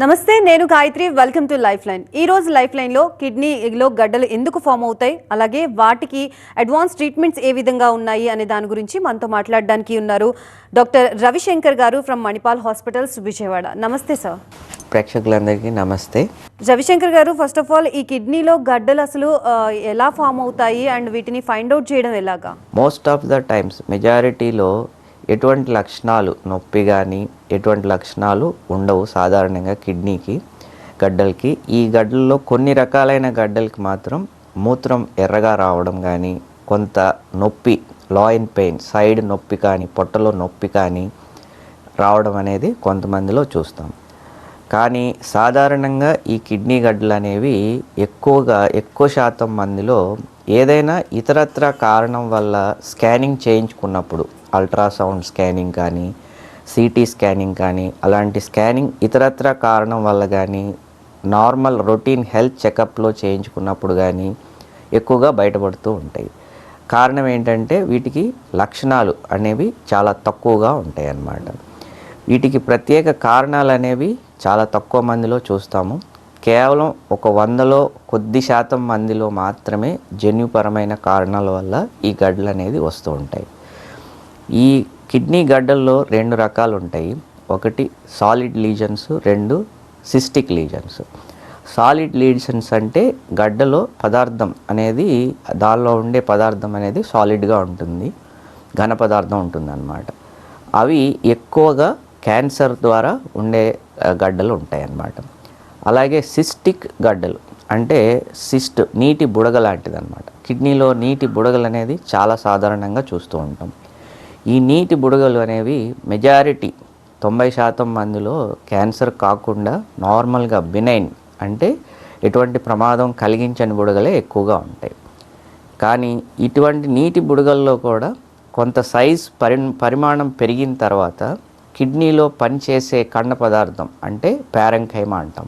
నమస్తే, నేను Gayatri. Welcome to life line. ఈ రోజు లైఫ్ లైన్లో కిడ్నీలో గడ్డలు ఎందుకు ఫామ్ అవుతాయి, అలాగే వాటికి అడ్వాన్స్ ట్రీట్మెంట్స్ ఏ విధంగా ఉన్నాయి అనే దాని గురించి మనతో మాట్లాడడానికి ఉన్నారు డాక్టర్ రవిశంకర్ గారు ఫ్రమ్ మణిపాల్ హాస్పిటల్స్, విజయవాడ. నమస్తే సార్. ప్రేక్షకులందరికీ నమస్తే. రవిశంకర్ గారు, ఫస్ట్ ఆఫ్ ఆల్ ఈ కిడ్నీలో గడ్డలు అసలు ఎలా ఫామ్ అవుతాయి అండ్ వీటిని ఫైండ్ అవుట్ చేయడం ఎలాగా? మోస్ట్ ఆఫ్ ద టైమ్స్ మెజారిటీలో ఎటువంటి లక్షణాలు, నొప్పి కానీ ఎటువంటి లక్షణాలు ఉండవు సాధారణంగా కిడ్నీకి, గడ్డలకి. ఈ గడ్డల్లో కొన్ని రకాలైన గడ్డలకి మాత్రం మూత్రం ఎర్రగా రావడం కానీ, కొంత నొప్పి, లాయిన్ పెయిన్, సైడ్ నొప్పి కానీ, పొట్టలో నొప్పి కానీ రావడం అనేది కొంతమందిలో చూస్తాం. కానీ సాధారణంగా ఈ కిడ్నీ గడ్డలు అనేవి ఎక్కువ శాతం మందిలో ఏదైనా ఇతరత్ర కారణం వల్ల స్కానింగ్ చేయించుకున్నప్పుడు, అల్ట్రాసౌండ్ స్కానింగ్ కానీ, సిటీ స్కానింగ్ కానీ, అలాంటి స్కానింగ్ ఇతరత్ర కారణం వల్ల కానీ, నార్మల్ రొటీన్ హెల్త్ చెకప్లో చేయించుకున్నప్పుడు కానీ ఎక్కువగా బయటపడుతూ ఉంటాయి. కారణం ఏంటంటే వీటికి లక్షణాలు అనేవి చాలా తక్కువగా ఉంటాయి అన్నమాట. వీటికి ప్రత్యేక కారణాలు అనేవి చాలా తక్కువ మందిలో చూస్తాము. కేవలం 100లో కొద్ది శాతం మందిలో మాత్రమే జన్యుపరమైన కారణాల వల్ల ఈ గడ్డలు అనేది వస్తూ ఉంటాయి. ఈ కిడ్నీ గడ్డల్లో 2 రకాలు ఉంటాయి. ఒకటి solid lesions, 2 cystic lesions. Solid lesions అంటే గడ్డలో పదార్థం అనేది, దానిలో ఉండే పదార్థం అనేది సాలిడ్గా ఉంటుంది, ఘన పదార్థం ఉంటుంది అన్నమాట. అవి ఎక్కువగా క్యాన్సర్ ద్వారా ఉండే గడ్డలు ఉంటాయి అన్నమాట. అలాగే సిస్టిక్ గడ్డలు అంటే సిస్ట్, నీటి బుడగ లాంటిది అన్నమాట. కిడ్నీలో నీటి బుడగలు అనేది చాలా సాధారణంగా చూస్తూ ఉంటాం. ఈ నీటి బుడగలు అనేవి మెజారిటీ 90% మందిలో క్యాన్సర్ కాకుండా నార్మల్గా బినైన్ అంటే ఎటువంటి ప్రమాదం కలిగించని బుడగలే ఎక్కువగా ఉంటాయి. కానీ ఇటువంటి నీటి బుడగల్లో కూడా కొంత సైజ్ పరిమాణం పెరిగిన తర్వాత కిడ్నీలో పనిచేసే కణ పదార్థం అంటే ప్యారెంకైమా అంటాం.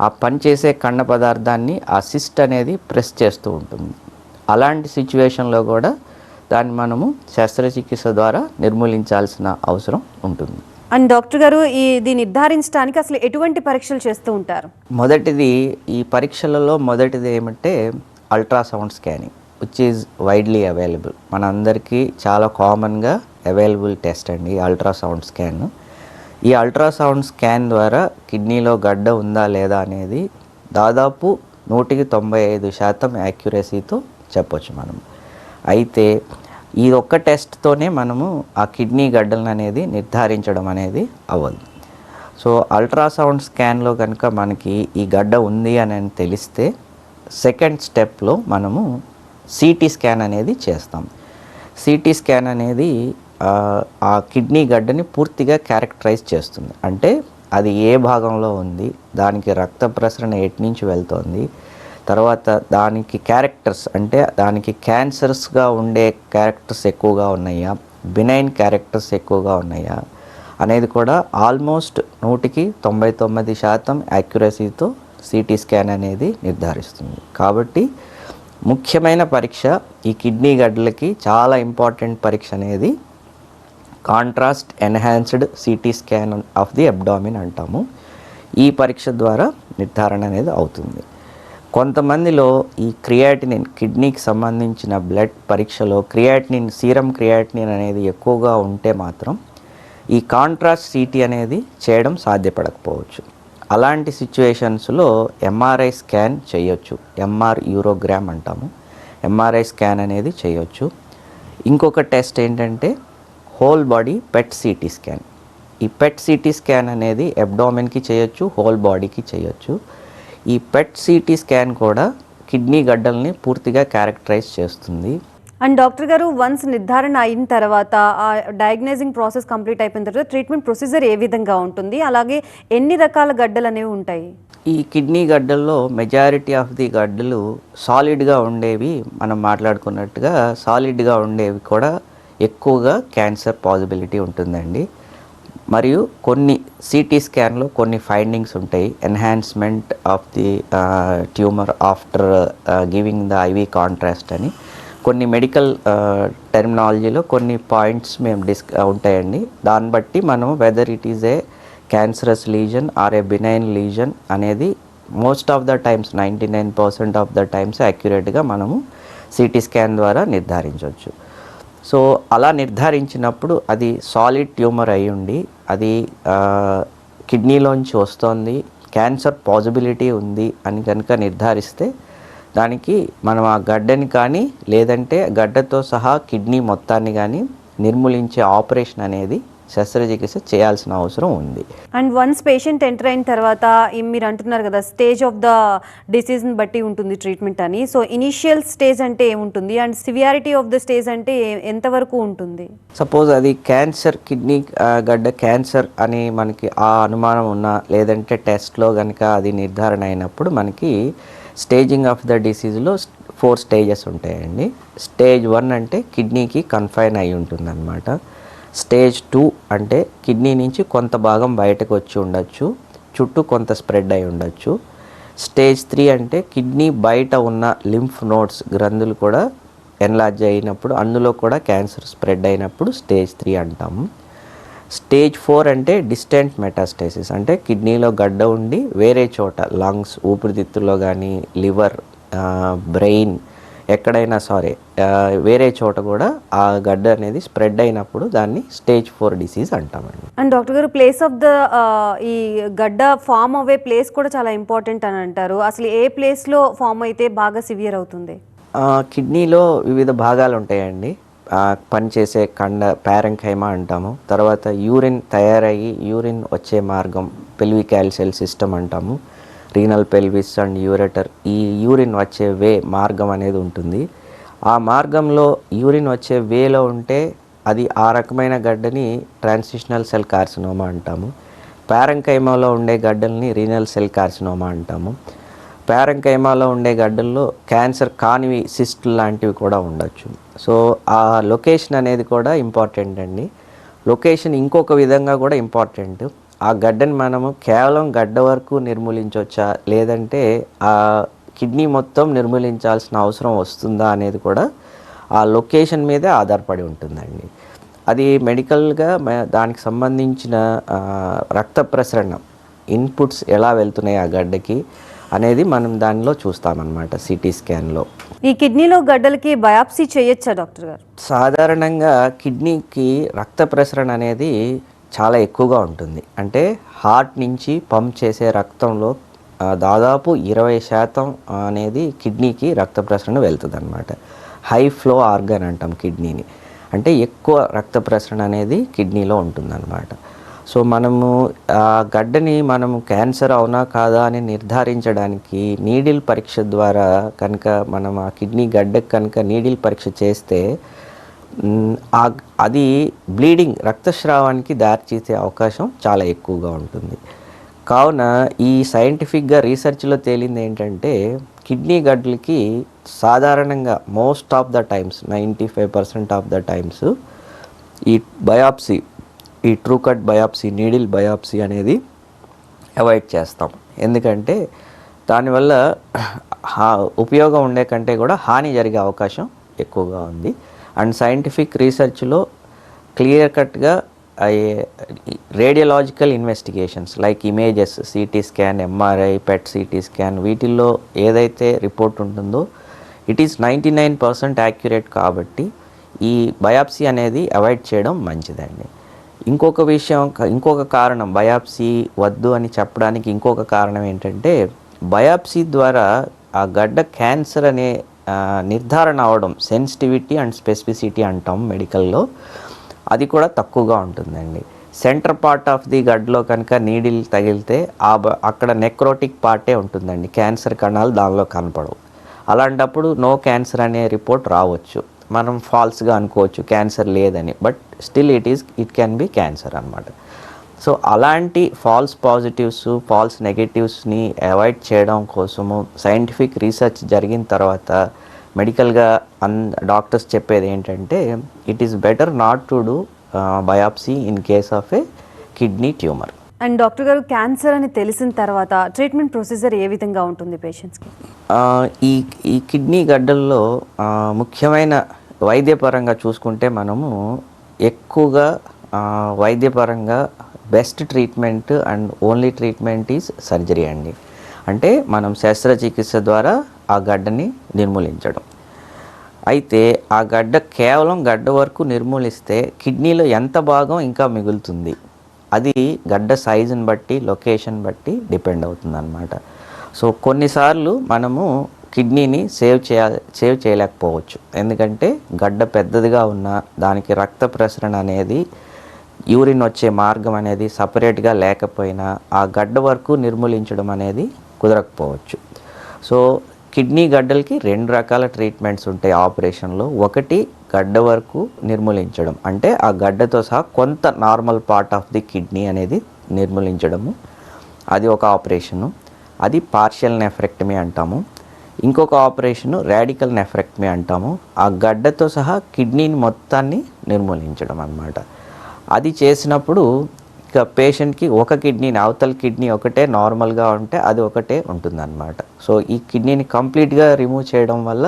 ఆ పనిచేసే కణ పదార్థాన్ని ఆ సిస్ట్ అనేది ప్రెస్ చేస్తూ ఉంటుంది. అలాంటి సిచ్యువేషన్లో కూడా దాన్ని మనము శస్త్రచికిత్స ద్వారా నిర్మూలించాల్సిన అవసరం ఉంటుంది. అండ్ డాక్టర్ గారు, ఇది నిర్ధారించడానికి అసలు ఎటువంటి పరీక్షలు చేస్తూ ఉంటారు? ఈ పరీక్షలలో మొదటిది ఏమంటే ultrasound scanning, which is widely available. మనందరికీ చాలా కామన్గా అవైలబుల్ టెస్ట్ అండి అల్ట్రాసౌండ్ స్కాన్. ఈ అల్ట్రాసౌండ్ స్కాన్ ద్వారా కిడ్నీలో గడ్డ ఉందా లేదా అనేది దాదాపు 195% యాక్యురసీతో చెప్పొచ్చు మనం. అయితే ఈ ఒక్క టెస్ట్తోనే మనము ఆ కిడ్నీ గడ్డలను అనేది నిర్ధారించడం అనేది అవ్వదు. సో అల్ట్రాసౌండ్ స్కాన్లో కనుక మనకి ఈ గడ్డ ఉంది అని తెలిస్తే సెకండ్ స్టెప్లో మనము సిటీ స్కాన్ అనేది చేస్తాం. సిటీ స్కాన్ అనేది ఆ కిడ్నీ గడ్డని పూర్తిగా క్యారెక్టరైజ్ చేస్తుంది. అంటే అది ఏ భాగంలో ఉంది, దానికి రక్త ప్రసరణ ఎటు నుంచి వెళ్తోంది, తర్వాత దానికి క్యారెక్టర్స్ అంటే దానికి క్యాన్సర్స్గా ఉండే క్యారెక్టర్స్ ఎక్కువగా ఉన్నాయా, బినైన్ క్యారెక్టర్స్ ఎక్కువగా ఉన్నాయా అనేది కూడా ఆల్మోస్ట్ 199% యాక్యురసీతో సిటీ స్కాన్ అనేది నిర్ధారిస్తుంది. కాబట్టి ముఖ్యమైన పరీక్ష ఈ కిడ్నీ గడ్డలకి చాలా ఇంపార్టెంట్ పరీక్ష అనేది contrast enhanced CT scan of the abdomen అంటాము. ఈ పరీక్ష ద్వారా నిర్ధారణ అనేది అవుతుంది. కొంతమందిలో ఈ క్రియాటినిన్, కిడ్నీకి సంబంధించిన బ్లడ్ పరీక్షలో క్రియాటినిన్, సీరం క్రియాటినిన్ అనేది ఎక్కువగా ఉంటే మాత్రం ఈ కాంట్రాస్ట్ సిటీ అనేది చేయడం సాధ్యపడకపోవచ్చు. అలాంటి సిచ్యువేషన్స్లో ఎంఆర్ఐ స్కాన్ చేయొచ్చు. ఎంఆర్ యూరోగ్రామ్ అంటాము. ఎంఆర్ఐ స్కాన్ అనేది చేయొచ్చు. ఇంకొక టెస్ట్ ఏంటంటే whole body PET CT scan. ఈ పెట్ సిటీ స్కాన్ అనేది అబ్డామిన్కి చేయొచ్చు, హోల్ బాడీకి చేయొచ్చు. ఈ పెట్ సిటీ స్కాన్ కూడా కిడ్నీ గడ్డల్ని పూర్తిగా క్యారెక్టరైజ్ చేస్తుంది. అండ్ డాక్టర్ గారు, వన్స్ నిర్ధారణ అయిన తర్వాత, ఆ డయాగ్నైజింగ్ ప్రాసెస్ కంప్లీట్ అయిపోయిన తర్వాత ట్రీట్మెంట్ ప్రొసీజర్ ఏ విధంగా ఉంటుంది, అలాగే ఎన్ని రకాల గడ్డలు అనేవి ఉంటాయి? ఈ కిడ్నీ గడ్డల్లో మెజారిటీ ఆఫ్ ది గడ్డలు సాలిడ్గా ఉండేవి, మనం మాట్లాడుకున్నట్టుగా సాలిడ్గా ఉండేవి కూడా ఎక్కువగా క్యాన్సర్ పాసిబిలిటీ ఉంటుందండి. మరియు కొన్ని సిటీ స్కాన్లో కొన్ని ఫైండింగ్స్ ఉంటాయి. Enhancement of the tumour after giving the IV contrast అని కొన్ని మెడికల్ టెర్మినాలజీలో కొన్ని పాయింట్స్ మేము ఉంటాయండి. దాన్ని బట్టి మనం whether it is a cancerous lesion or a benign lesion అనేది most of the times 99% of the times యాక్యురేట్గా మనము సిటీ స్కాన్ ద్వారా నిర్ధారించవచ్చు. సో అలా నిర్ధారించినప్పుడు అది సాలిడ్ ట్యూమర్ అయి ఉండి అది కిడ్నీలోంచి వస్తుంది, క్యాన్సర్ పాసిబిలిటీ ఉంది అని కనుక నిర్ధారిస్తే దానికి మనం ఆ గడ్డని కానీ లేదంటే గడ్డతో సహా కిడ్నీ మొత్తాన్ని కానీ నిర్మూలించే ఆపరేషన్ అనేది శస్త్రచికిత్స చేయాల్సిన అవసరం ఉంది. అండ్ వన్స్ పేషెంట్ ఎంటర్ అయిన తర్వాత మీరు అంటున్నారు కదా స్టేజ్ ఆఫ్ ద డిసీజ్ని బట్టి ఉంటుంది ట్రీట్మెంట్ అని. సో ఇనిషియల్ స్టేజ్ అంటే ఏముంటుంది and severity of the stage అంటే ఎంతవరకు ఉంటుంది? సపోజ్ అది క్యాన్సర్, కిడ్నీ గడ్డ క్యాన్సర్ అని మనకి ఆ అనుమానం ఉన్నా లేదంటే టెస్ట్లో కనుక అది నిర్ధారణ అయినప్పుడు మనకి స్టేజింగ్ ఆఫ్ ద డిసీజ్లో 4 స్టేజెస్ ఉంటాయండి. స్టేజ్ 1 అంటే కిడ్నీకి కన్ఫైన్ అయి ఉంటుంది అనమాట. స్టేజ్ 2 అంటే కిడ్నీ నుంచి కొంత భాగం బయటకు వచ్చి ఉండొచ్చు, చుట్టూ కొంత స్ప్రెడ్ అయి ఉండొచ్చు. స్టేజ్ 3 అంటే కిడ్నీ బయట ఉన్న లింఫ్ నోడ్స్ గ్రంథులు కూడా ఎన్లార్జ్ అయినప్పుడు అందులో కూడా క్యాన్సర్ స్ప్రెడ్ అయినప్పుడు స్టేజ్ 3 అంటాము. స్టేజ్ 4 అంటే డిస్టెంట్ మెటాస్టేసిస్, అంటే కిడ్నీలో గడ్డ ఉండి వేరే చోట లంగ్స్, ఊపిరితిత్తుల్లో కానీ లివర్, బ్రెయిన్ ఎక్కడైనా వేరే చోట కూడా ఆ గడ్డ అనేది స్ప్రెడ్ అయినప్పుడు దాన్ని స్టేజ్ 4 డిసీజ్ అంటామండి. అండ్ డాక్టర్ గారు ప్లేస్ ఆఫ్ ద ఈ గడ్డ ఫామ్ అవ్వే ప్లేస్ కూడా చాలా ఇంపార్టెంట్ అని అంటారు. అసలు ఏ ప్లేస్లో ఫామ్ అయితే బాగా సివియర్ అవుతుంది? కిడ్నీలో వివిధ భాగాలు ఉంటాయండి. పనిచేసే ప్యారెంకైమా అంటాము. తర్వాత యూరిన్ తయారయ్యి యూరిన్ వచ్చే మార్గం పెల్విక్ సెల్ సిస్టమ్ అంటాము. రీనల్ పెల్విస్ అండ్ యూరెటర్, ఈ యూరిన్ వచ్చే మార్గం అనేది ఉంటుంది. ఆ మార్గంలో యూరిన్ వచ్చే వేలో ఉంటే అది ఆ రకమైన గడ్డని ట్రాన్సిషనల్ సెల్ కార్సినోమా అంటాము. ప్యారెంకైమాలో ఉండే గడ్డల్ని రీనల్ సెల్ కార్సినోమా అంటాము. ప్యారెంకైమాలో ఉండే గడ్డల్లో క్యాన్సర్ కానివి సిస్ట్ లాంటివి కూడా ఉండొచ్చు. సో ఆ లొకేషన్ అనేది కూడా ఇంపార్టెంట్ అండి. లొకేషన్ ఇంకొక విధంగా కూడా ఇంపార్టెంట్. ఆ గడ్డని మనము కేవలం గడ్డ వరకు నిర్మూలించవచ్చా లేదంటే ఆ కిడ్నీ మొత్తం నిర్మూలించాల్సిన అవసరం వస్తుందా అనేది కూడా ఆ లొకేషన్ మీదే ఆధారపడి ఉంటుందండి. అది మెడికల్గా దానికి సంబంధించిన రక్త ప్రసరణ ఇన్పుట్స్ ఎలా వెళ్తున్నాయి ఆ గడ్డకి అనేది మనం దానిలో చూస్తామన్నమాట సిటీ స్కాన్లో. ఈ కిడ్నీలో గడ్డలకి బయాప్సీ చేయొచ్చా డాక్టర్ గారు? సాధారణంగా కిడ్నీకి రక్త ప్రసరణ అనేది చాలా ఎక్కువగా ఉంటుంది. అంటే హార్ట్ నుంచి పంప్ చేసే రక్తంలో దాదాపు 20% అనేది కిడ్నీకి రక్త ప్రసరణ వెళ్తుంది అనమాట. హై ఫ్లో ఆర్గన్ అంటాం కిడ్నీని. అంటే ఎక్కువ రక్త ప్రసరణ అనేది కిడ్నీలో ఉంటుందన్నమాట. సో మనము ఆ గడ్డని మనము క్యాన్సర్ అవునా కాదా అని నిర్ధారించడానికి నీడిల్ పరీక్ష ద్వారా కనుక మనం ఆ కిడ్నీ గడ్డకు కనుక నీడిల్ పరీక్ష చేస్తే అది బ్లీడింగ్ రక్తస్రావానికి దారితీసే అవకాశం చాలా ఎక్కువగా ఉంటుంది. కావున ఈ సైంటిఫిక్గా రీసెర్చ్లో తేలింది ఏంటంటే కిడ్నీ గడ్డలకి సాధారణంగా most of the times 95% of the times ఈ బయాప్సీ, ఈ true cut biopsy, needle biopsy అనేది అవాయిడ్ చేస్తాం. ఎందుకంటే దానివల్ల ఉపయోగం ఉండే కంటే కూడా హాని జరిగే అవకాశం ఎక్కువగా ఉంది. అండ్ సైంటిఫిక్ రీసెర్చ్లో క్లియర్ కట్గా radiological investigations like images, CT scan, MRI, PET CT scan, వీటిల్లో ఏదైతే రిపోర్ట్ ఉంటుందో ఇట్ ఈస్ 99% యాక్యురేట్. కాబట్టి ఈ బయాప్సీ అనేది అవాయిడ్ చేయడం మంచిదండి. ఇంకొక విషయం, ఇంకొక కారణం బయాప్సీ వద్దు అని చెప్పడానికి ఇంకొక కారణం ఏంటంటే బయాప్సీ ద్వారా ఆ గడ్డ క్యాన్సర్ అనే నిర్ధారణ అవడం, సెన్సిటివిటీ అండ్ స్పెసిఫిసిటీ అంటాం మెడికల్లో, అది కూడా తక్కువగా ఉంటుందండి. సెంటర్ పార్ట్ ఆఫ్ ది గడ్డలో కనుక నీడిల్ తగిలితే అక్కడ నెక్రోటిక్ పార్టే ఉంటుందండి, క్యాన్సర్ కణాలు దానిలో కనపడవు. అలాంటప్పుడు నో క్యాన్సర్ అనే రిపోర్ట్ రావచ్చు, మనం ఫాల్స్గా అనుకోవచ్చు క్యాన్సర్ లేదని, but still it can be cancer అన్నమాట. సో అలాంటి ఫాల్స్ పాజిటివ్స్, ఫాల్స్ నెగటివ్స్ని అవాయిడ్ చేయడం కోసము సైంటిఫిక్ రీసెర్చ్ జరిగిన తర్వాత మెడికల్గా డాక్టర్స్ చెప్పేది ఏంటంటే it is better not to do biopsy in case of a kidney tumour. And doctor గారు క్యాన్సర్ అని తెలిసిన తర్వాత ట్రీట్మెంట్ ప్రొసీజర్ ఏ విధంగా ఉంటుంది పేషెంట్స్కి? ఈ కిడ్నీ గడ్డల్లో ముఖ్యమైన వైద్యపరంగా చూసుకుంటే మనము ఎక్కువగా వైద్యపరంగా best treatment and only treatment is surgery అండి. అంటే మనం శస్త్రచికిత్స ద్వారా ఆ గడ్డని నిర్మూలించడం. అయితే ఆ గడ్డ కేవలం గడ్డ వరకు నిర్మూలిస్తే కిడ్నీలో ఎంత భాగం ఇంకా మిగులుతుంది, అది గడ్డ సైజుని బట్టి లొకేషన్ బట్టి డిపెండ్ అవుతుంది అన్నమాట. సో కొన్నిసార్లు మనము కిడ్నీని సేవ్ చేయలేకపోవచ్చు. ఎందుకంటే గడ్డ పెద్దదిగా ఉన్న దానికి రక్త ప్రసరణ అనేది, యూరిన్ వచ్చే మార్గం అనేది సపరేట్గా లేకపోయినా ఆ గడ్డ వరకు నిర్మూలించడం అనేది కుదరకపోవచ్చు. సో కిడ్నీ గడ్డలకి 2 రకాల ట్రీట్మెంట్స్ ఉంటాయి ఆపరేషన్లో. ఒకటి గడ్డ వరకు నిర్మూలించడం, అంటే ఆ గడ్డతో సహా కొంత normal part of the kidney అనేది నిర్మూలించడము, అది ఒక ఆపరేషను. అది పార్షియల్ నెఫ్రెక్టమీ అంటాము. ఇంకొక ఆపరేషను రాడికల్ నెఫ్రెక్టమీ అంటాము. ఆ గడ్డతో సహా కిడ్నీని మొత్తాన్ని నిర్మూలించడం అన్నమాట. అది చేసినప్పుడు ఇక పేషెంట్కి ఒక కిడ్నీని, అవతల కిడ్నీ ఒకటే నార్మల్గా ఉంటే అది ఒకటే ఉంటుందన్నమాట. సో ఈ కిడ్నీని కంప్లీట్గా రిమూవ్ చేయడం వల్ల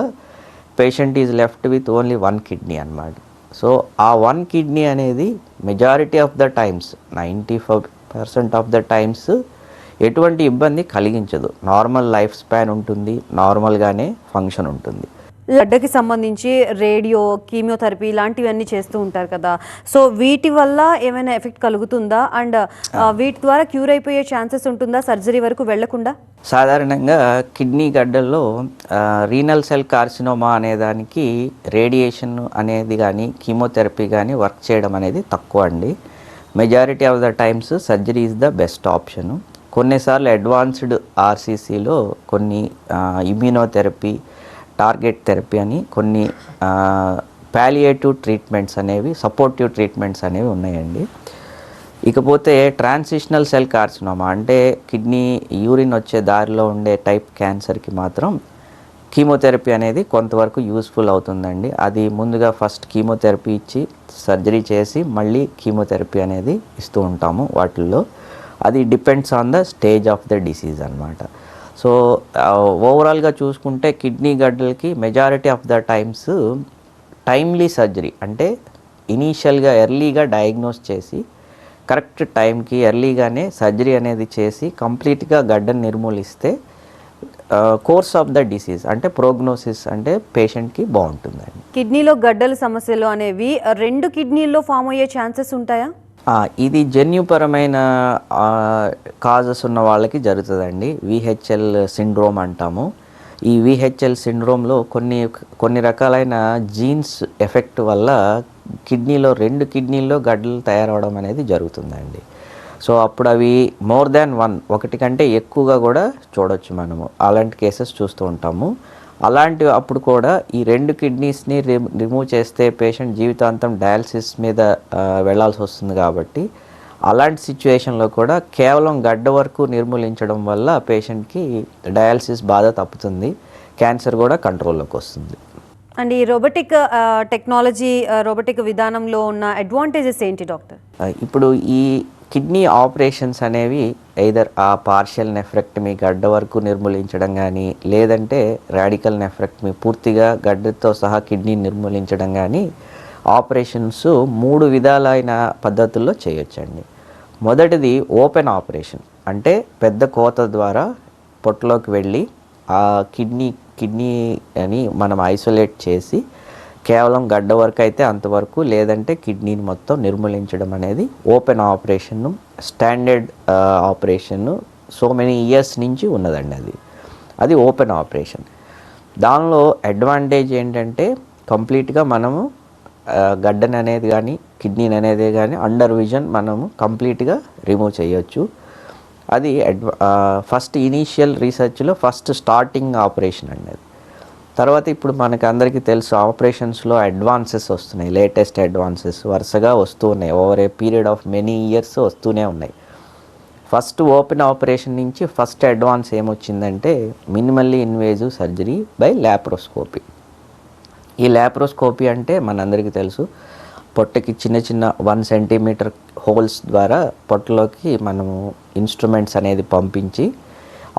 patient is left with only 1 kidney అన్నమాట. సో ఆ 1 కిడ్నీ అనేది majority of the times, 95% of the times ఎటువంటి ఇబ్బంది కలిగించదు. నార్మల్ లైఫ్ స్పాన్ ఉంటుంది, నార్మల్గానే ఫంక్షన్ ఉంటుంది. గడ్డకి సంబంధించి రేడియో, కీమోథెరపీ ఇలాంటివన్నీ చేస్తూ ఉంటారు కదా. సో వీటి వల్ల ఏమైనా ఎఫెక్ట్ కలుగుతుందా? అండ్ వీటి ద్వారా క్యూర్ అయిపోయే ఛాన్సెస్ ఉంటుందా సర్జరీ వరకు వెళ్లకుండా? సాధారణంగా కిడ్నీ గడ్డల్లో రీనల్ సెల్ కార్సినోమా అనేదానికి రేడియేషన్ అనేది కానీ కీమోథెరపీ కానీ వర్క్ చేయడం అనేది తక్కువ అండి. Majority of the times surgery is the best option. కొన్నిసార్లు అడ్వాన్స్డ్ ఆర్సీసీలో కొన్ని ఇమ్యూనోథెరపీ, టార్గెట్ థెరపీ అని కొన్ని పాలియేటివ్ ట్రీట్మెంట్స్ అనేవి, సపోర్టివ్ ట్రీట్మెంట్స్ అనేవి ఉన్నాయండి. ఇకపోతే ట్రాన్సిషనల్ సెల్ కార్సినోమా అంటే కిడ్నీ యూరిన్ వచ్చే దారిలో ఉండే టైప్ క్యాన్సర్కి మాత్రం కీమోథెరపీ అనేది కొంతవరకు యూస్ఫుల్ అవుతుందండి. అది ముందుగా ఫస్ట్ కీమోథెరపీ ఇచ్చి సర్జరీ చేసి మళ్ళీ కీమోథెరపీ అనేది ఇస్తూ ఉంటాము వాటిల్లో. అది depends on the stage of the disease అన్నమాట. సో ఓవరాల్గా చూసుకుంటే కిడ్నీ గడ్డలకి majority of the times timely surgery, అంటే ఇనీషియల్గా ఎర్లీగా డయాగ్నోస్ చేసి కరెక్ట్ టైంకి ఎర్లీగానే సర్జరీ అనేది చేసి కంప్లీట్గా గడ్డను నిర్మూలిస్తే కోర్స్ ఆఫ్ ద డిసీజ్ అంటే ప్రోగ్నోసిస్ అంటే పేషెంట్కి బాగుంటుందండి. కిడ్నీలో గడ్డల సమస్యలు అనేవి 2 కిడ్నీల్లో ఫామ్ అయ్యే ఛాన్సెస్ ఉంటాయా? ఇది జన్యుపరమైన కాజెస్ ఉన్న వాళ్ళకి జరుగుతుందండి. విహెచ్ఎల్ సిండ్రోమ్ అంటాము. ఈ విహెచ్ఎల్ సిండ్రోమ్లో కొన్ని రకాలైన జీన్స్ ఎఫెక్ట్ వల్ల కిడ్నీలో 2 కిడ్నీల్లో గడ్డలు తయారవడం అనేది జరుగుతుందండి. సో అప్పుడు అవి మోర్ దాన్ 1, ఒకటి కంటే ఎక్కువగా కూడా చూడొచ్చు మనము. అలాంటి కేసెస్ చూస్తూ ఉంటాము. అలాంటి అప్పుడు కూడా ఈ 2 కిడ్నీస్ని రిమూవ్ చేస్తే పేషెంట్ జీవితాంతం డయాలసిస్ మీద వెళ్ళాల్సి వస్తుంది. కాబట్టి అలాంటి సిచ్యువేషన్లో కూడా కేవలం గడ్డ వరకు నిర్మూలించడం వల్ల పేషెంట్కి డయాలసిస్ బాధ తప్పుతుంది, క్యాన్సర్ కూడా కంట్రోల్లోకి వస్తుంది. అండ్ ఈ రోబోటిక్ టెక్నాలజీ, రోబోటిక్ విధానంలో ఉన్న అడ్వాంటేజెస్ ఏంటి డాక్టర్? ఇప్పుడు ఈ కిడ్నీ ఆపరేషన్స్ అనేవి ఎయిదర్ ఆ పార్షియల్ నెఫ్రెక్టమీ గడ్డ వరకు నిర్మూలించడం కానీ, లేదంటే రాడికల్ నెఫ్రెక్టమీ పూర్తిగా గడ్డతో సహా కిడ్నీ నిర్మూలించడం కానీ ఆపరేషన్స్ 3 విధాలైన పద్ధతుల్లో చేయొచ్చండి. మొదటిది ఓపెన్ ఆపరేషన్, అంటే పెద్ద కోత ద్వారా పొట్టలోకి వెళ్ళి ఆ కిడ్నీ అని మనం ఐసోలేట్ చేసి కేవలం గడ్డ వరకు అయితే అంతవరకు, లేదంటే కిడ్నీని మొత్తం నిర్మూలించడం అనేది open operation. Standard operation so many years నుంచి ఉన్నదండి. అది ఓపెన్ ఆపరేషన్. దానిలో అడ్వాంటేజ్ ఏంటంటే కంప్లీట్గా మనము గడ్డని అనేది కానీ కిడ్నీని అనేది కానీ అండర్ విజన్ మనము కంప్లీట్గా రిమూవ్ చేయొచ్చు. అది ఫస్ట్ ఇనీషియల్ రీసెర్చ్లో ఫస్ట్ స్టార్టింగ్ ఆపరేషన్ అండి. తర్వాత ఇప్పుడు మనకు అందరికీ తెలుసు ఆపరేషన్స్లో అడ్వాన్సెస్ వస్తున్నాయి, లేటెస్ట్ అడ్వాన్సెస్ వరుసగా వస్తూ ఉన్నాయి. Over a period of many years వస్తూనే ఉన్నాయి. ఫస్ట్ ఓపెన్ ఆపరేషన్ నుంచి ఫస్ట్ అడ్వాన్స్ ఏమొచ్చిందంటే minimally invasive surgery by laparoscopy. ఈ ల్యాప్రోస్కోపీ అంటే మనందరికీ తెలుసు, పొట్టకి చిన్న చిన్న 1 సెంటీమీటర్ హోల్స్ ద్వారా పొట్టలోకి మనము ఇన్స్ట్రుమెంట్స్ అనేది పంపించి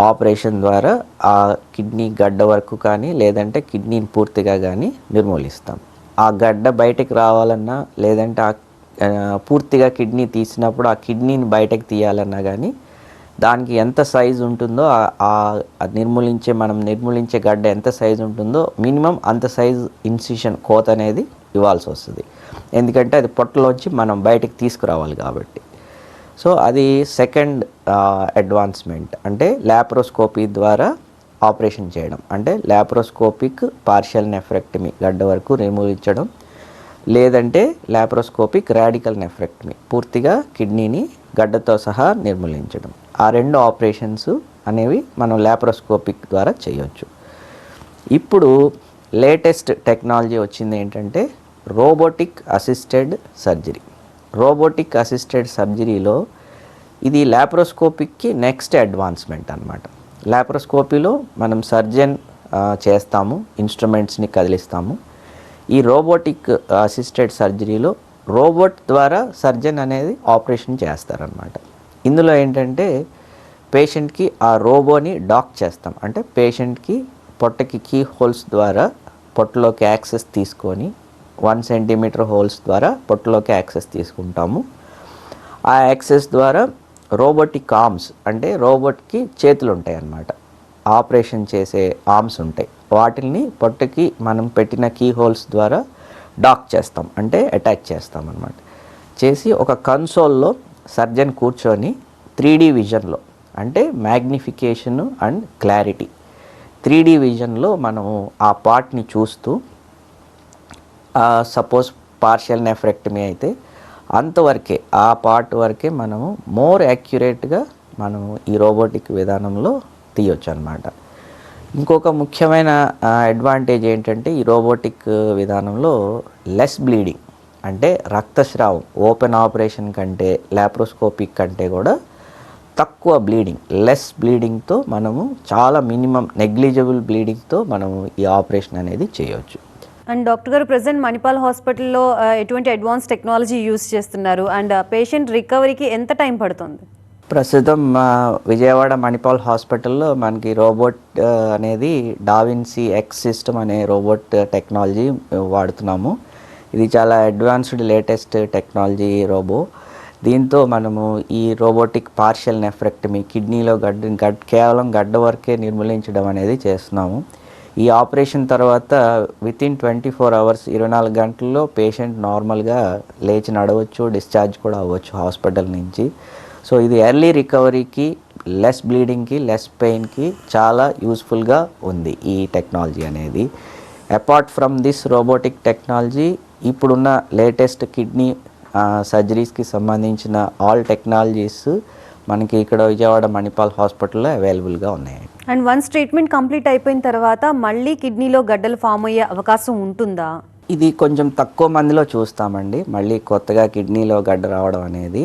ఆపరేషన్ ద్వారా ఆ కిడ్నీ గడ్డ వరకు కానీ, లేదంటే కిడ్నీని పూర్తిగా కానీ నిర్మూలిస్తాం. ఆ గడ్డ బయటికి రావాలన్నా, లేదంటే పూర్తిగా కిడ్నీ తీసినప్పుడు ఆ కిడ్నీని బయటకు తీయాలన్నా కానీ దానికి ఎంత సైజు ఉంటుందో మనం నిర్మూలించే గడ్డ ఎంత సైజు ఉంటుందో మినిమం అంత సైజు ఇన్సిషన్ కోత అనేది ఇవ్వాల్సి వస్తుంది. ఎందుకంటే అది పొట్టలోంచి మనం బయటకు తీసుకురావాలి కాబట్టి. సో అది సెకండ్ అడ్వాన్స్మెంట్, అంటే ల్యాప్రోస్కోపీ ద్వారా ఆపరేషన్ చేయడం, అంటే ల్యాప్రోస్కోపిక్ పార్షియల్ నెఫ్రెక్టమీ గడ్డ వరకు నిర్మూలించడం, లేదంటే ల్యాప్రోస్కోపిక్ రాడికల్ నెఫ్రెక్టమీ పూర్తిగా కిడ్నీని గడ్డతో సహా నిర్మూలించడం. ఆ 2 ఆపరేషన్స్ అనేవి మనం ల్యాప్రోస్కోపిక్ ద్వారా చేయొచ్చు. ఇప్పుడు లేటెస్ట్ టెక్నాలజీ వచ్చింది ఏంటంటే robotic assisted surgery. Robotic assisted సర్జరీలో ఇది ల్యాప్రోస్కోపిక్కి నెక్స్ట్ అడ్వాన్స్మెంట్ అన్నమాట. ల్యాప్రోస్కోపీలో మనం సర్జన్ చేస్తాము, ఇన్స్ట్రుమెంట్స్ని కదిలిస్తాము. ఈ రోబోటిక్ అసిస్టెడ్ సర్జరీలో రోబోట్ ద్వారా సర్జన్ అనేది ఆపరేషన్ చేస్తారనమాట. ఇందులో ఏంటంటే పేషెంట్కి ఆ రోబోని డాక్ చేస్తాం, అంటే పేషెంట్కి పొట్టకి కీ హోల్స్ ద్వారా పొట్టలోకి యాక్సెస్ తీసుకొని 1 సెంటీమీటర్ హోల్స్ ద్వారా పొట్టలోకి యాక్సెస్ తీసుకుంటాము. ఆ యాక్సెస్ ద్వారా రోబోటిక్ ఆర్మ్స్, అంటే రోబోట్కి చేతులు ఉంటాయి అన్నమాట, ఆపరేషన్ చేసే ఆర్మ్స్ ఉంటాయి, వాటిని పొట్టకి మనం పెట్టిన కీ హోల్స్ ద్వారా డాక్ చేస్తాం, అంటే అటాచ్ చేస్తాం అన్నమాట. చేసి ఒక కన్సోల్లో సర్జన్ కూర్చొని 3D విజన్లో, అంటే మ్యాగ్నిఫికేషన్ అండ్ క్లారిటీ, 3D విజన్లో మనము ఆ పార్ట్ని చూస్తూ, సపోజ్ పార్షియల్ నెఫ్రెక్టమీ అయితే అంతవరకే, ఆ పార్ట్ వరకే మనము మోర్ యాక్యురేట్గా మనము ఈ రోబోటిక్ విధానంలో తీయొచ్చు అన్నమాట. ఇంకొక ముఖ్యమైన అడ్వాంటేజ్ ఏంటంటే ఈ రోబోటిక్ విధానంలో లెస్ బ్లీడింగ్, అంటే రక్తస్రావం ఓపెన్ ఆపరేషన్ కంటే ల్యాప్రోస్కోపిక్ కంటే కూడా తక్కువ బ్లీడింగ్, లెస్ బ్లీడింగ్తో మనము చాలా మినిమం నెగ్లిజిబుల్ బ్లీడింగ్తో మనము ఈ ఆపరేషన్ అనేది చేయవచ్చు. అండ్ డాక్టర్ గారు, ప్రజెంట్ మణిపాల్ హాస్పిటల్లో ఎటువంటి అడ్వాన్స్ టెక్నాలజీ యూస్ చేస్తున్నారు అండ్ పేషెంట్ రికవరీకి ఎంత టైం పడుతుంది? ప్రస్తుతం విజయవాడ మణిపాల్ హాస్పిటల్లో మనకి రోబోట్ అనేది డావిన్సీ ఎక్స్ సిస్టమ్ అనే రోబోట్ టెక్నాలజీ వాడుతున్నాము. ఇది చాలా అడ్వాన్స్డ్ లేటెస్ట్ టెక్నాలజీ రోబో. దీంతో మనము ఈ రోబోటిక్ పార్షియల్ నెఫ్రెక్టమీ, కిడ్నీలో కేవలం గడ్డ వరకే నిర్మూలించడం అనేది చేస్తున్నాము. ఈ ఆపరేషన్ తర్వాత వితిన్ 24 అవర్స్ 24 గంటల్లో పేషెంట్ నార్మల్గా లేచి నడవచ్చు, డిశ్చార్జ్ కూడా అవ్వచ్చు హాస్పిటల్ నుంచి. సో ఇది ఎర్లీ రికవరీకి, లెస్ బ్లీడింగ్కి, లెస్ పెయిన్కి చాలా యూస్ఫుల్గా ఉంది ఈ టెక్నాలజీ అనేది. Apart from this robotic technology, ఇప్పుడున్న లేటెస్ట్ కిడ్నీ సర్జరీస్కి సంబంధించిన ఆల్ టెక్నాలజీస్ మనకి ఇక్కడ విజయవాడ మణిపాల్ హాస్పిటల్లో అవైలబుల్గా ఉన్నాయి. అండ్ వన్స్ ట్రీట్మెంట్ కంప్లీట్ అయిపోయిన తర్వాత మళ్ళీ కిడ్నీలో గడ్డలు ఫామ్ అయ్యే అవకాశం ఉంటుందా? ఇది కొంచెం తక్కువ మందిలో చూస్తామండి, మళ్ళీ కొత్తగా కిడ్నీలో గడ్డ రావడం అనేది.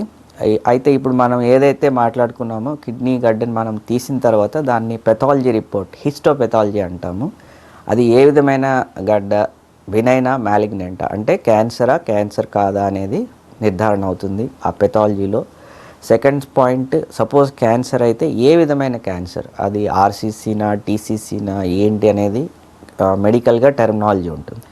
అయితే ఇప్పుడు మనం ఏదైతే మాట్లాడుకున్నామో కిడ్నీ గడ్డని మనం తీసిన తర్వాత దాన్ని పెథాలజీ రిపోర్ట్, హిస్టోపెథాలజీ అంటాము. అది ఏ విధమైన గడ్డ, వినైనా మ్యాలిగ్నెంటా, అంటే క్యాన్సర్ కాదా అనేది నిర్ధారణ అవుతుంది ఆ పెథాలజీలో. సెకండ్ పాయింట్, సపోజ్ క్యాన్సర్ అయితే ఏ విధమైన క్యాన్సర్, అది ఆర్సీసీనా, టీసీసీనా ఏంటి అనేది మెడికల్గా టెర్మినాలజీ ఉంటుంది.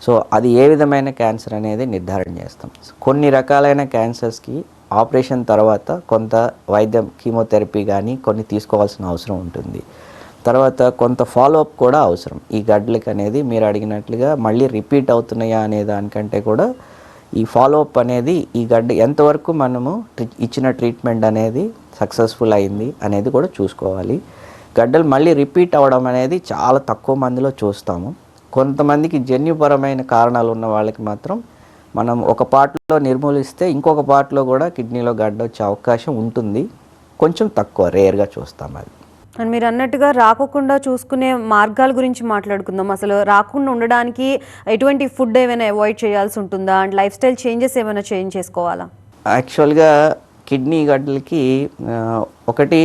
సో అది ఏ విధమైన క్యాన్సర్ అనేది నిర్ధారణ చేస్తాం. కొన్ని రకాలైన క్యాన్సర్స్కి ఆపరేషన్ తర్వాత కొంత వైద్యం, కీమోథెరపీ కానీ కొన్ని తీసుకోవాల్సిన అవసరం ఉంటుంది. తర్వాత కొంత ఫాలోఅప్ కూడా అవసరం. ఈ గడ్డలకి అనేది మీరు అడిగినట్లుగా మళ్ళీ రిపీట్ అవుతున్నాయా అనే దానికంటే కూడా ఈ ఫాలోఅప్ అనేది, ఈ గడ్డ ఎంతవరకు మనము ఇచ్చిన ట్రీట్మెంట్ అనేది సక్సెస్ఫుల్ అయింది అనేది కూడా చూసుకోవాలి. గడ్డలు మళ్ళీ రిపీట్ అవ్వడం అనేది చాలా తక్కువ మందిలో చూస్తాము. కొంతమందికి జన్యుపరమైన కారణాలు ఉన్న వాళ్ళకి మాత్రం మనం ఒక పార్ట్లో నిర్మూలిస్తే ఇంకొక పార్ట్లో కూడా కిడ్నీలో గడ్డ వచ్చే అవకాశం ఉంటుంది. కొంచెం తక్కువ, రేర్గా చూస్తాం అది. అండ్ మీరు అన్నట్టుగా రాకుండా చూసుకునే మార్గాల గురించి మాట్లాడుకుందాం. అసలు రాకుండా ఉండడానికి ఎటువంటి ఫుడ్ ఏమైనా అవాయిడ్ చేయాల్సి ఉంటుందా అండ్ లైఫ్ స్టైల్ చేంజెస్ ఏమైనా చేంజ్ చేసుకోవాలా? యాక్చువల్గా కిడ్నీ గడ్డలకి ఒకటి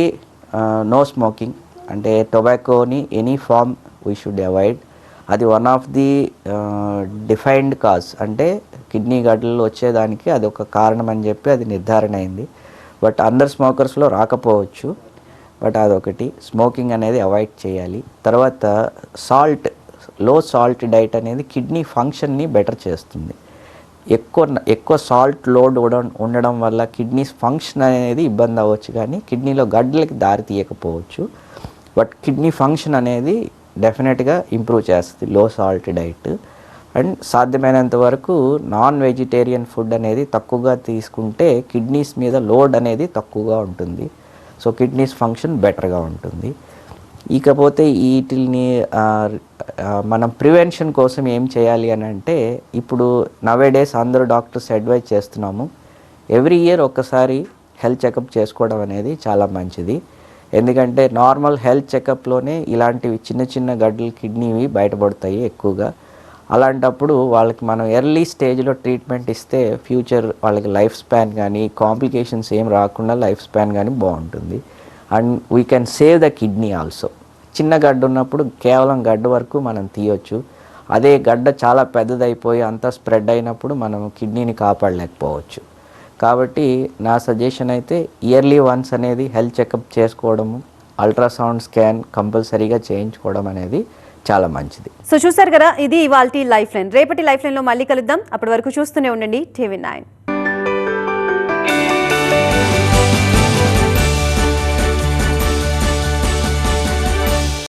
నో స్మోకింగ్, అంటే టొబాకోని any form we should avoid. అది one of the defined cause, అంటే కిడ్నీ గడ్డలు వచ్చేదానికి అది ఒక కారణం అని చెప్పి అది నిర్ధారణ అయింది. బట్ అందరు స్మోకర్స్లో రాకపోవచ్చు, బట్ అదొకటి. స్మోకింగ్ అనేది అవాయిడ్ చేయాలి. తర్వాత సాల్ట్, లో సాల్ట్ డైట్ అనేది కిడ్నీ ఫంక్షన్ని బెటర్ చేస్తుంది. ఎక్కువ సాల్ట్ లోడ్ ఉండడం వల్ల కిడ్నీస్ ఫంక్షన్ అనేది ఇబ్బంది అవ్వచ్చు, కానీ కిడ్నీలో గడ్డలకి దారి తీయకపోవచ్చు. బట్ కిడ్నీ ఫంక్షన్ అనేది డెఫినెట్గా ఇంప్రూవ్ చేస్తుంది లో సాల్ట్ డైట్. అండ్ సాధ్యమైనంత వరకు నాన్ వెజిటేరియన్ ఫుడ్ అనేది తక్కువగా తీసుకుంటే కిడ్నీస్ మీద లోడ్ అనేది తక్కువగా ఉంటుంది. సో కిడ్నీస్ ఫంక్షన్ బెటర్గా ఉంటుంది. ఇకపోతే వీటిని మనం ప్రివెన్షన్ కోసం ఏం చేయాలి అని అంటే, ఇప్పుడు నవేడేస్ అందరూ డాక్టర్స్ అడ్వైజ్ చేస్తున్నాము, ఎవ్రీ ఇయర్ ఒక్కసారి హెల్త్ చెకప్ చేసుకోవడం అనేది చాలా మంచిది. ఎందుకంటే నార్మల్ హెల్త్ చెకప్లోనే ఇలాంటివి చిన్న చిన్న గడ్డలు కిడ్నీవి బయటపడతాయి ఎక్కువగా. అలాంటప్పుడు వాళ్ళకి మనం ఎర్లీ స్టేజ్లో ట్రీట్మెంట్ ఇస్తే ఫ్యూచర్ వాళ్ళకి లైఫ్ స్పాన్ కానీ కాంప్లికేషన్స్ ఏం రాకుండా లైఫ్ స్పాన్ కానీ బాగుంటుంది. And we can save the kidney also. చిన్న గడ్డ ఉన్నప్పుడు కేవలం గడ్డ వరకు మనం తీయొచ్చు. అదే గడ్డ చాలా పెద్దదైపోయి అంతా స్ప్రెడ్ అయినప్పుడు మనం కిడ్నీని కాపాడలేకపోవచ్చు. కాబట్టి నా సజెషన్ అయితే ఇయర్లీ వన్స్ అనేది హెల్త్ చెకప్ చేసుకోవడము, అల్ట్రాసౌండ్ స్కాన్ కంపల్సరీగా చేయించుకోవడం అనేది చాలా మంచిది. సో చూసారు కదా, ఇది ఇవాల్టి లైఫ్ లైన్. రేపటి లైఫ్ లైన్లో మళ్ళీ కలుద్దాం. అప్పటి వరకు చూస్తూనే ఉండండి TV9.